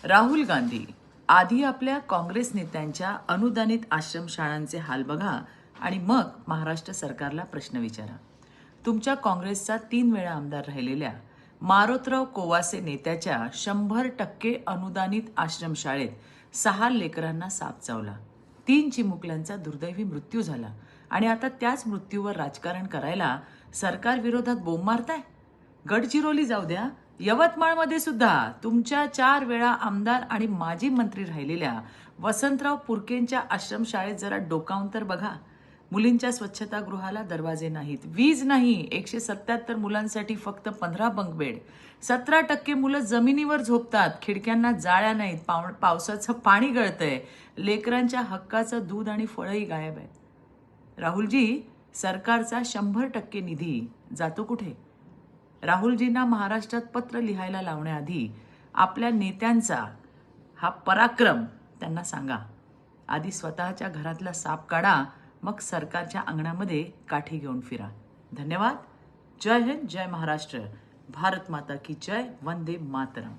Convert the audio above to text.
राहुल गांधी, आधी आपल्या काँग्रेस नेत्यांच्या अनुदानित आश्रमशाळांचे हाल बघा आणि मग महाराष्ट्र सरकारला प्रश्न विचारा. तुमच्या काँग्रेसचा 3 वेळा आमदार राहिलेल्या मारोतराव कोवासे नेत्याच्या 100% अनुदानित आश्रमशाळेत 6 लेकरांना साप चावला. 3 चिमुकल्यांचा दुर्दैवी मृत्यू झाला आणि आता त्याच मृत्यूवर राजकारण करायला सरकार विरोधात बोंब मारताय. गडचिरोली जाऊ द्या, यवतमाळमध्ये सुद्धा तुमच्या 4 वेळा आमदार आणि माजी मंत्री राहिलेल्या वसंतराव पुरकेंच्या आश्रमशाळेत जरा डोकावून तर बघा. मुलींच्या स्वच्छतागृहाला दरवाजे नाहीत, वीज नाही, 177 मुलांसाठी फक्त 15 बंक बेड, 17% मुलं जमिनीवर झोपतात, खिडक्यांना जाळ्या नाहीत, पावसाचं पाणी गळतंय, लेकरांच्या हक्काचं दूध आणि फळंही गायब आहेत. राहुलजी, सरकारचा 100% निधी जातो कुठे? राहुलजींना महाराष्ट्रात पत्र लिहायला लावण्याआधी आपल्या नेत्यांचा हा पराक्रम त्यांना सांगा. आधी स्वतःच्या घरातला साप काढा, मग सरकारच्या अंगणामध्ये काठी घेऊन फिरा. धन्यवाद. जय हिंद, जय महाराष्ट्र. भारत माता की जय. वंदे मातरम.